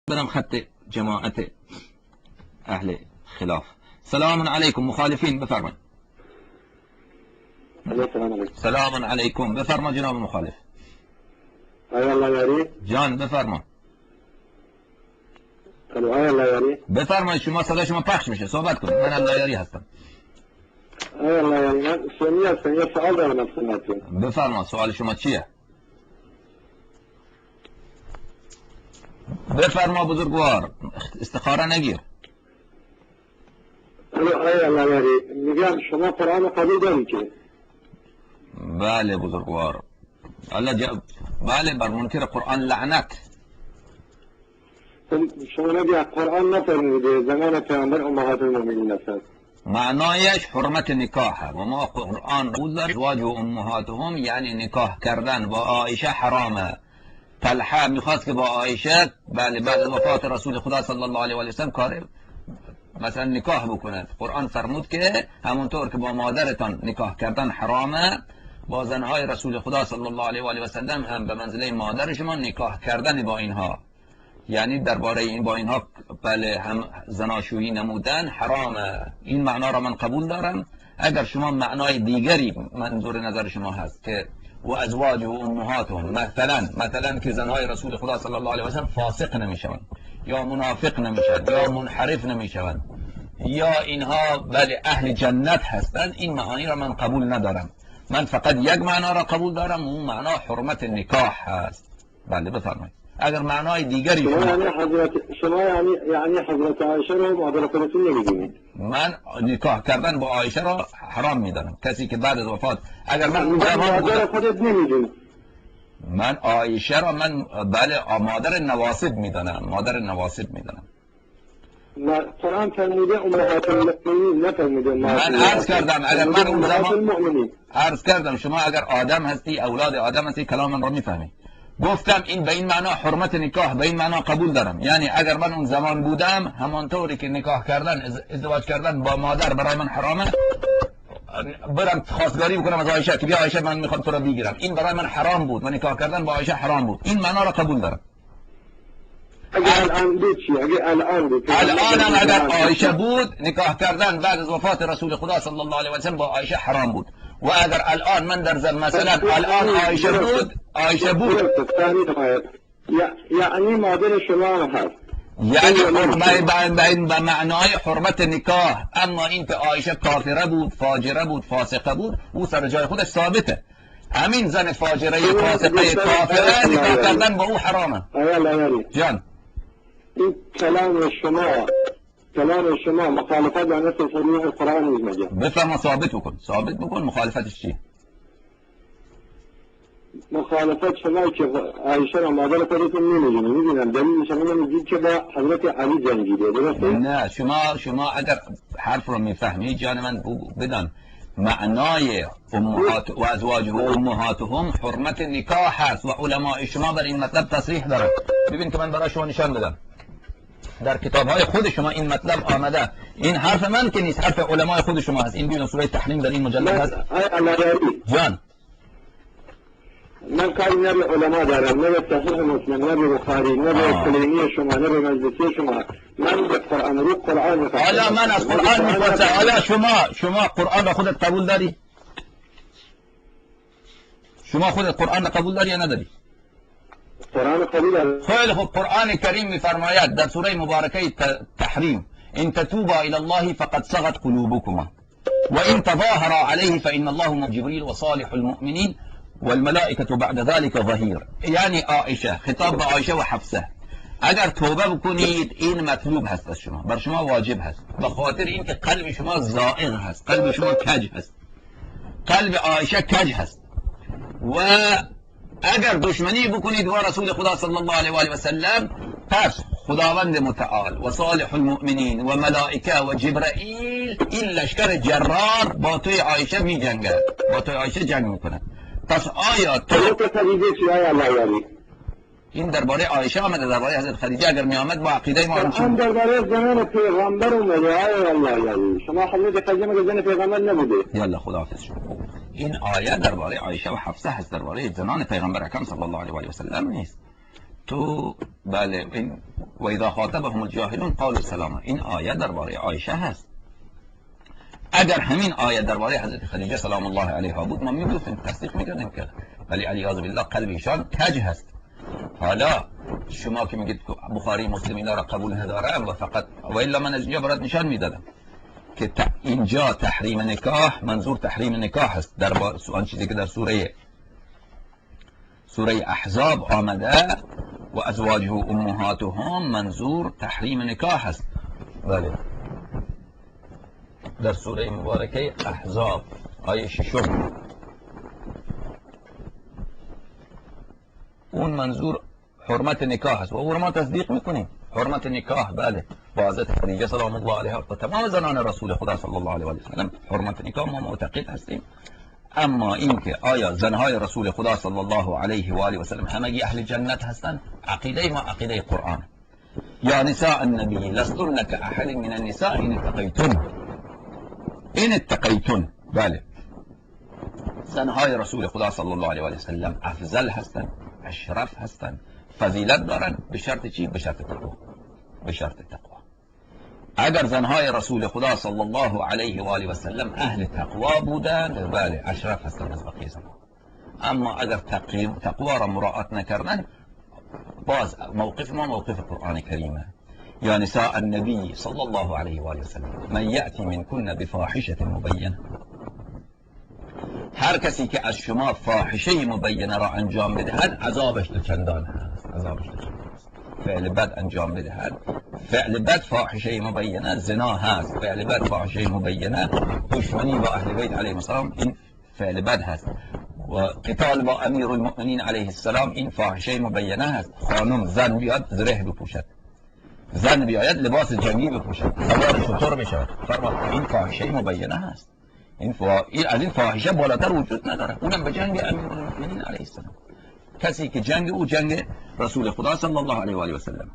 برم خط جماعت اهل خلاف. سلام علیکم مخالفین بفرمایید. سلام علیکم بفرما جناب مخالف. آیا الله یاری جان بفرما. آیا الله یاری بفرمایید. شما صدا شما پخش میشه، صحبت کنید. من الله یاری هستم. آیا الله یاری من سنی هستم، یه سوال دارم از خدمتتون. بفرما سوال شما چیه؟ بفرما بزرگوار، استخاره نگیر. آیا الله یاری میگم شما قرآن قبول دارید که؟ بله بزرگوار. بله بر منکر قرآن لعنت. شما نبی قرآن نفرموده زمان پیامبر امهات المؤمنین هستند. معنایش حرمت نکاح و ما قرآن قبول داریم. ازواج و امهاتهم یعنی نکاح کردن با عایشه حرامه. طلحه میخواست که با عایشه بعد وفات رسول خدا صلی الله علیه و سلم کار مثلا نکاح بکند. قرآن فرمود که همونطور که با مادرتان نکاح کردن حرامه، با زنهای رسول خدا صلی الله علیه و سلم هم به منزله مادر شما نکاح کردن با اینها، یعنی درباره این با اینها بله هم زناشویی نمودن حرامه. این معنا را من قبول دارم. اگر شما معنای دیگری منظور نظر شما هست که و ازواج و امهاتهم مثلا که زنهای رسول خدا صلی الله علیه و سلم فاسق نمیشوند یا منافق نمیشوند یا منحرف نمیشوند یا اینها بله اهل جنت هستند، این معانی را من قبول ندارم. من فقط یک معنا را قبول دارم و اون معنا حرمت نکاح هست. بله بفرمایید. اگر معنای دیگری شما یعنی حضرت عایشه رو مادر خودتون نمیدونید؟ من نکاح کردن با عایشه را حرام میدانم. کسی که بعد از وفات اگر من مادر خودت نمیدونید؟ من عایشه را بله مادر نواسب میدانم. قرآن فرموده امهات المؤمنین نفرموده. من عرض کردم اگر من اون زمان عرض کردم شما اگر آدم هستی اولاد آدم هستی کلام من را میفهمی. گفتم این به این معنا حرمت نکاح به این معنا قبول دارم. یعنی اگر من اون زمان بودم همانطوری که نکاح کردن ازدواج کردن با مادر برای من حرامه، برم خواستگاری بکنم از عایشه که بیا عایشه من میخوام تو را بگیرم، این برای من حرام بود و نکاح کردن با عایشه حرام بود. این معنا را قبول دارم. اگر الان بود چی؟ الان اگر عایشه بود نکاح کردن بعد از وفات رسول خدا صلی الله علیه و سلم با عایشه حرام بود. و اگر الان من در مثلا الان عایشه بود یعنی مادر شما هست، یعنی به معنای حرمت نکاح. اما این که عایشه کافره بود، فاجره بود، فاسقه بود، او سر جای خودش ثابته. همین زن فاجره فاسقه کافره نکاح کردن با او حرامه. جان این کلام شما مخالفت با نص صریح القرآن میگه. بفرما ثابت بکن مخالفتش چیه؟ مخالفت شما که عایشه را مادر خودتون نمیدونید. میدونم دلیل شما میگید که با حضرت علی جنگیده، درسته؟ نه شما اگر حرف رو میفهمی جان من بدان معنای امهات و ازواج و امهاتهم حرمت نکاح هست و علماء شما بر این مطلب تصریح دارن. ببین که من برای شما نشان بدم در کتاب‌های خود شما این مطلب آمده. این حرف من که نیست، حرف علماء خود شما هست. این بیان سوره تحریم در این مجلد هست. جان من کاری نه به علما دارم، نه به صحیح مسلم، نه به بخاری، نه به کلینی شما، نه به مجلسی شما. من به قرآن میخوام. حالا من از قرآن میپرسم. حالا شما قرآن را خودت قبول داری؟ شما خودت قرآن را قبول داری یا نداری؟ قرآن قبول دارم. خیلی خوب. قرآن کریم میفرماید در سوره مبارکه تحریم ان تتوبا الى الله فقد صغت قلوبكما وان تظاهرا عليه فان الله مع جبريل وصالح المؤمنين والملائكة بعد ذلك ظهير. یعنی عایشه، خطاب به عایشه و حفصه، اگر توبه بکنید این مطلوب هست از شما، بر شما واجب هست، به خاطر اینکه قلب شما زائغ هست، قلب شما کج هست، قلب عایشه کج هست. و اگر دشمنی بکنید با رسول خدا صلی الله علیه و آله و سلم، پس خداوند متعال و صالح المؤمنین و ملائکه و جبرائیل این لشکر جرار با توی عایشه می جنگه، با توی عایشه جنگ میکنه. پس آیا این درباره عایشه آمده؟ درباره حضرت خدیجه اگر می آمد با عقیده ما هم درباره زمان پیغمبر اومده. شما حضرت خدیجه مگه زن پیغمبر نبوده؟ یالا خداحافظ شما. این آیه درباره عایشه و حفصه هست، درباره زنان پیغمبر اکرم صلی الله علیه و آله و سلم نیست. تو بله این و اذا خاطبهم الجاهلون قالوا سلاما، این آیه درباره عایشه هست. اگر همین آیه درباره حضرت خدیجه سلام الله علیها بود ما میگفتیم تصدیق میکردیم که، ولی علیاذ بالله قلب ایشان کج هست. حالا شما که میگید بخاری مسلم اینا را قبول ندارم و فقط و الا من از اینجا برات نشان میدادم که اینجا تحریم نکاح منظور تحریم نکاح است در آن چیزی که در سوره احزاب آمده و ازواجه امهاتهم منظور تحریم نکاح است. بله در سوره مبارکه احزاب آیه 6 اون منظور حرمت نکاح است و او ما تصدیق میکنیم. حرمت نکاح بله با حضرت خدیجه سلام الله علیها و تمام زنان رسول خدا صلی الله علیه و سلم حرمت نکاح ما معتقد هستیم. اما اینکه آیا زنهای رسول خدا صلی الله علیه و آله و سلم همگی اهل جنت هستند، عقیده ما عقیده قرآن. یا نساء النبی لستن کاحد من النساء این اتقیتن بله زنهای رسول خدا صلی الله علیه و سلم افضل هستند، اشرف هستند، فضیلت دارند. به شرط چی؟ به شرط تقوا. به شرط تقوا. اگر زنهای رسول خدا صلی الله علیه و آله و سلم اهل تقوا بودند بله اشرف هستند از بقیه زنها. اما اگر تقوا را مراعات نکردند باز موقف ما موقف قرآن کریمه. یا نساء النبی صلی الله علیه و آله و سلم من یأتی منکن بفاحشه مبینه، هر کسی که از شما فاحشه مبینه را انجام بدهد عذابش چندان هست. عذابش چندان هست. فعل بد انجام بدهد، فعل بد فاحشه مبینه زنا هست، فعل بد فاحشه مبینه دشمنی با اهل بیت علیهم السلام این فعل بد هست، و قتال با امیر المؤمنین علیه السلام این فاحشه مبینه هست. خانم زن بیاد زره بپوشد، زن بیاید لباس جنگی بپوشد، سوار شتر بشود، فرما این فاحشه مبینه هست. از این فاحشه بالاتر وجود نداره. اونم به جنگ امیرالمؤمنین علیه السلام، کسی که جنگ او جنگ رسول خدا صلی الله علیه و آله و سلم.